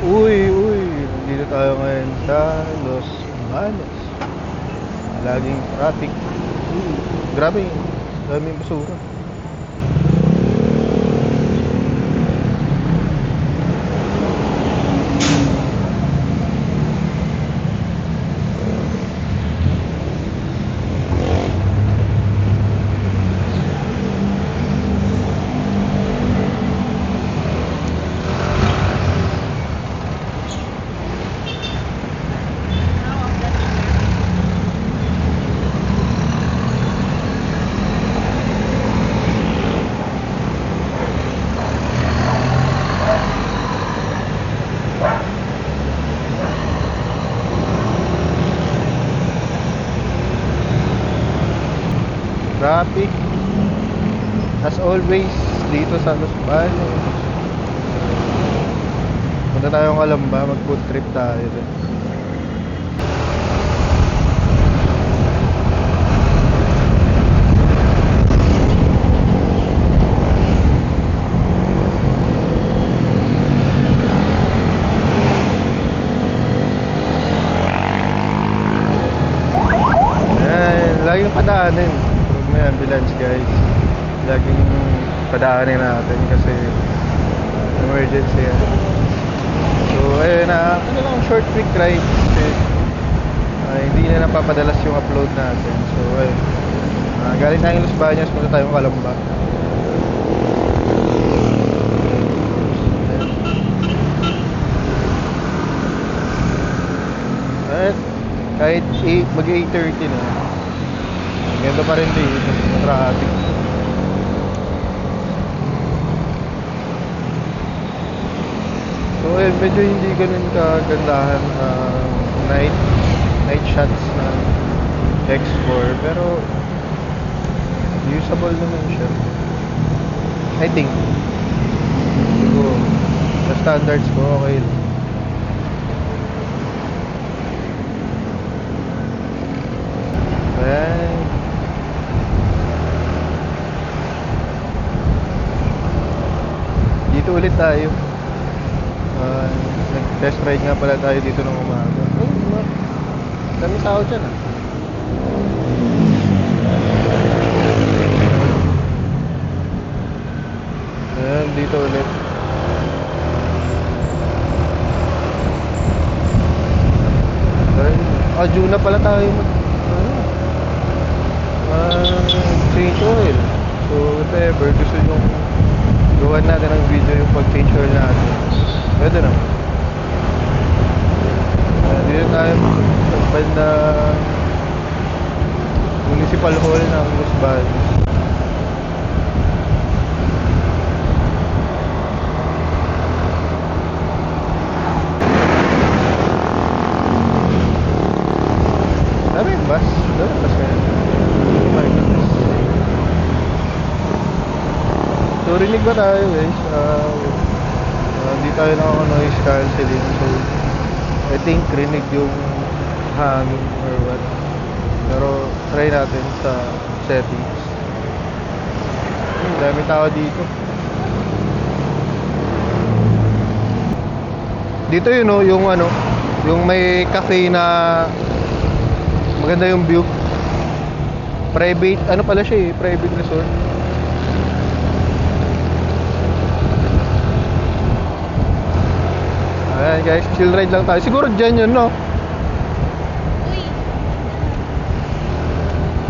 Uy, nandito tayo ngayon sa Los Baños. Laging traffic. Grabe, daming basura. Traffic, as always, dito sa Los Baños. Punta tayong Calamba, mag-food trip tayo dun. Ayan, laging padaanin. May ambulance, guys. Laging padaanin natin kasi emergency yan. So ayun na, ano lang, short quick ride kasi hindi na napapadalas yung upload natin. So ayun, galing tayong Los Baños, punta tayong Calamba. At kahit mag 8:30 na, ganda pa rin dito sa traffic. So ayun, medyo hindi ganun kagandahan night shots ng X4, pero usable naman siya, I think. Siguro sa standards ko okay lang. Ayan, dito ulit tayo. Nag-test ride nga pala tayo dito ng umaga. Dami tao dyan Ayan, dito ulit. June na pala tayo change oil. So if ever gusto nyong gawan natin ang video yung pag-change oil natin, pwede naman. Dito tayo sa banda Municipal Hall ng Los Baños. Dami yung bus. Dami yung bus ngayon. Oh my goodness. So rinig ba tayo, guys? Hindi tayo nakaka-noise cancelling. So I think rinig yung hangin or what. Pero try natin sa settings. Dami tao dito. Dito yun, no, yung ano, yung may cafe na maganda yung view. Private, ano pala siya private resort. Ayan guys, chill ride lang tayo. Siguro dyan yun, no?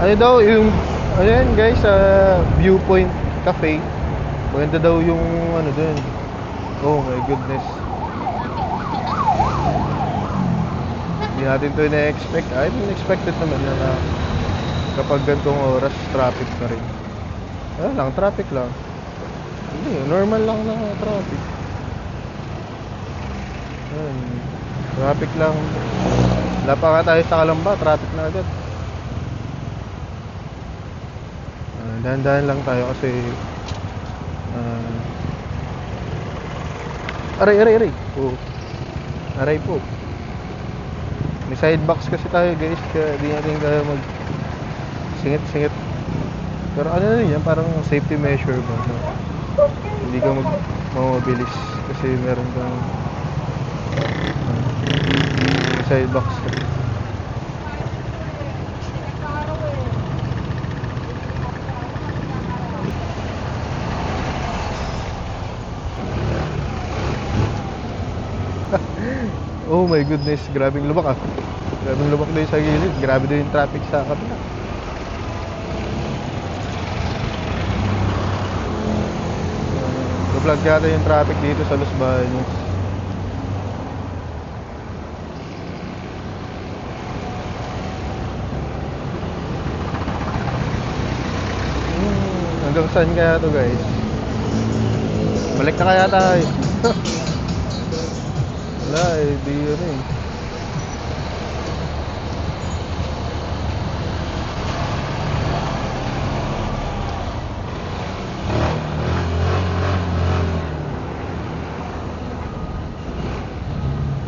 Ano daw yung, ayan guys, Viewpoint Cafe. Maganda daw yung ano dun. Oh my goodness. Hindi natin to na-expect. I mean, expected naman na kapag gantong oras, traffic na rin. Ano lang, traffic lang. Hindi, normal lang na traffic. Ayan, traffic lang. Wala pa nga tayo sa Calamba, traffic na agad. Dahan-dahan lang tayo kasi aray. Oh. Aray po. May side box kasi tayo, guys, kaya di natin kaya mag singit-singit. Pero ano na yan, parang safety measure ba? Hindi ka mamabilis kasi meron kang Side box ka. Oh my goodness, grabing lubak ah. Grabing lubak din sa gilid. Grabe din yung traffic sa kabila. Vlog yata yung traffic dito sa Los Baños. Hanggang saan kaya to guys? Balik na kaya tayo. Wala eh, di ano eh.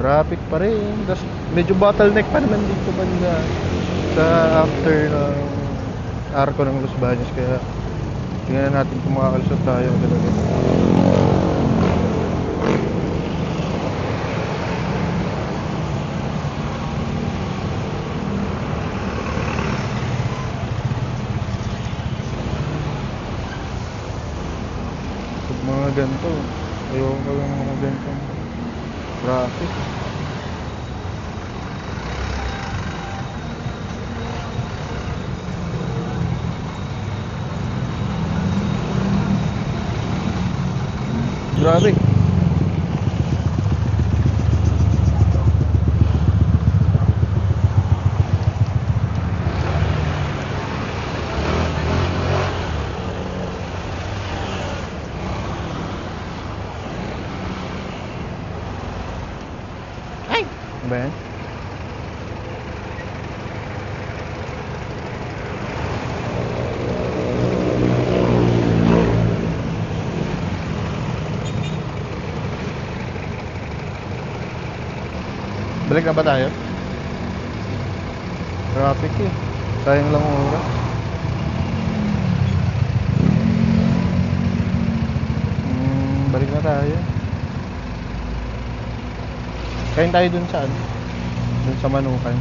Traffic pa rin. Tas medyo bottleneck pa naman dito banda sa after ng arko ng Los Baños. Kaya tingnan natin kung makakalusot tayo talaga. Pag mga ganito, ayoko ko yung mga ganito traffic. Grabe. Ay! Ano ba yan? Balik na ba tayo? Traffic eh. Sayang lang ang oras. Balik na tayo. Kain tayo dun saan? Dun sa Manukan.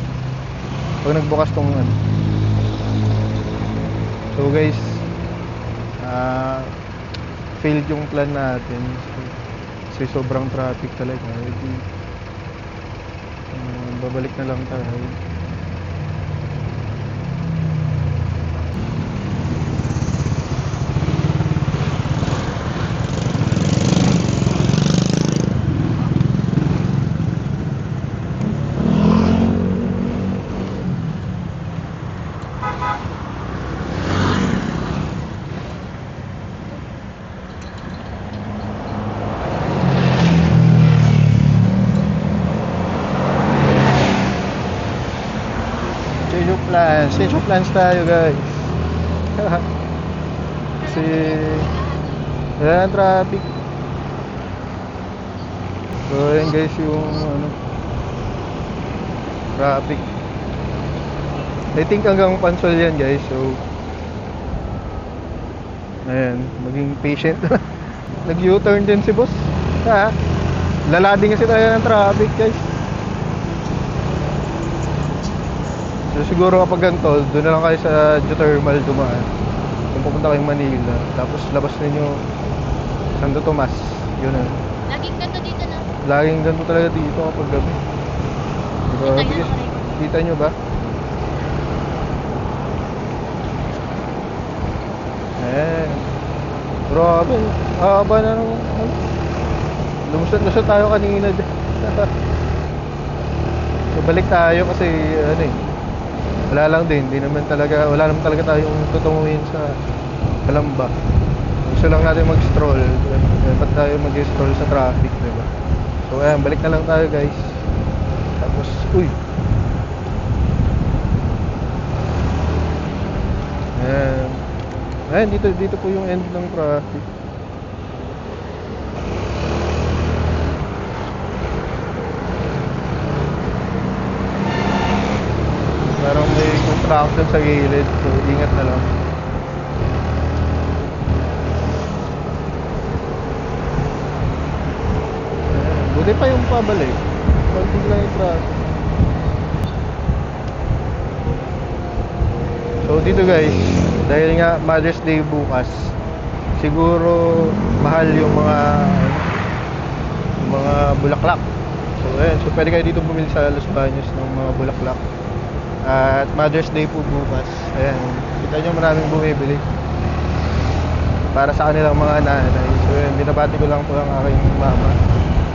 Pag nagbukas tong ano. So guys, failed yung plan natin. Kasi sobrang traffic talaga. Babalik na lang tayo. Change of plans tayo guys. Kasi wala ng traffic. So ayan guys yung ano, traffic. I think hanggang Pansol yan guys. So ayan, maging patient. Nag U-turn din si boss. Lalading kasi tayo ng traffic guys. So siguro kapag ganito, doon na lang kayo sa geothermal dumaan. Kung pupunta kayong Manila, tapos labas ninyo Santo Tomas. Yun na. Laging ganito dito na. Laging ganito talaga dito kapag gabi. Diba? Kita nyo ba? Eh, grabe. Haba na nung lumusot-lusot tayo kanina dyan. So balik tayo kasi ano eh, wala lang din, wala naman talaga tayong tutunguhin sa Kalamba. Gusto lang natin mag-stroll. Ba't tayo mag-stroll sa traffic, diba? So ayan, balik na lang tayo guys. Tapos, uy! Ayan. Ayan, dito po yung end ng traffic. Parang may construction sa gilid, so ingat na lang. Buti pa yung pabalik. Konti lang yung traffic. So dito guys, dahil nga Mother's Day bukas, siguro mahal yung mga bulaklak. So ayan, so pwede kayo dito bumili sa Los Baños ng mga bulaklak. At Mother's Day po bukas. Ayan, kita nyo maraming bumibili para sa kanilang mga nanay. So ayan, binabati ko lang po ang aking mama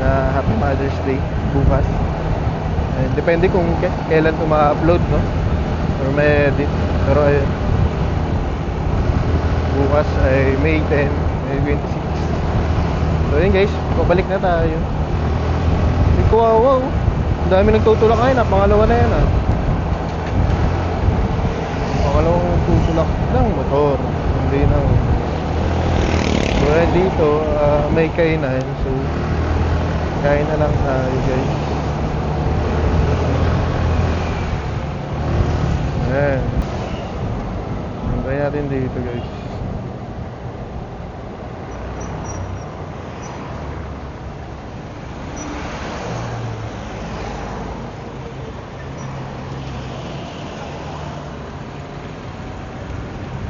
na Happy Mother's Day bukas. Ayan, depende kung kailan ko ma-upload, no? Or may edit. Pero ayun, bukas ay May 10, May 26. So ayun guys, pabalik na tayo. Wow, ang dami nagtutulak ngayon, pangalawa na yan ah. Pangalawang tutulak ng motor, hindi na. So ayun dito, may kainan. So kain na lang tayo guys. Ayan, try natin dito guys.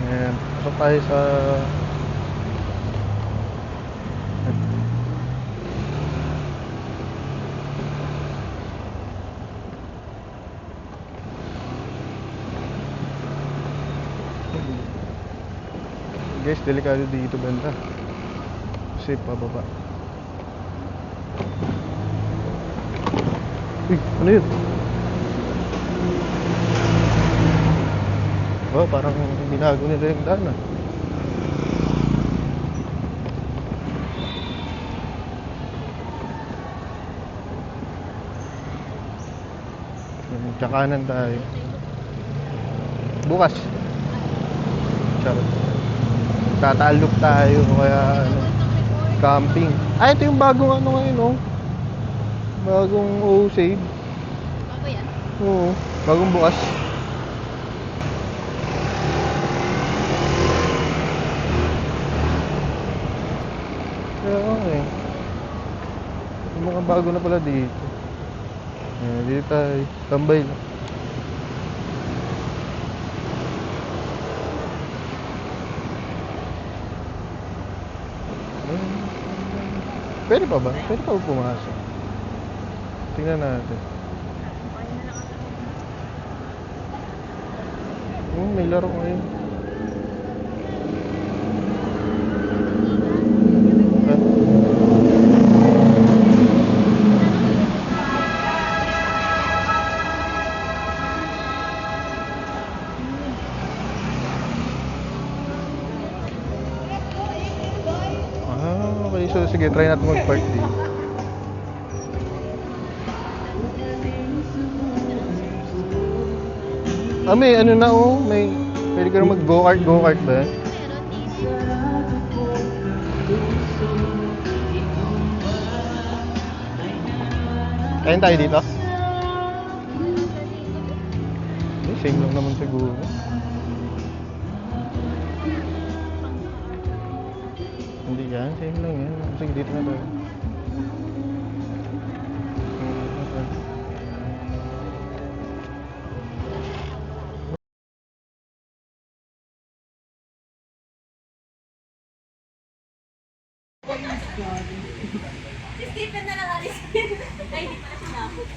Ayan, pasok tayo sa guys, delikado dito banda kasi pababa. Uy, ano yun? Oh, parang binago nila yung daan ah. Tsakanan tayo bukas. Charot. Tatalok tayo kaya ano, camping. Ay, ito yung bagong ano ngayon, oh. Bagong O-Save. Bago yan? Oo, bagong bukas. Kaya okay. Yung mga bago na pala dito. Ayan, dito tayo. Tambay lang. Pwede pa ba? Pwede pa ba pumasok? Tingnan natin. May laro ngayon. Okay. So, sige, try natin mag-park dito. May ano na oh, pwede ka na mag-go-kart ba? Kain tayo dito? Same lang naman siguro. Hindi yan, same lang yan. Sige, dito na tayo. Si Stephen na lang alis. Ay, hindi pala siya napot.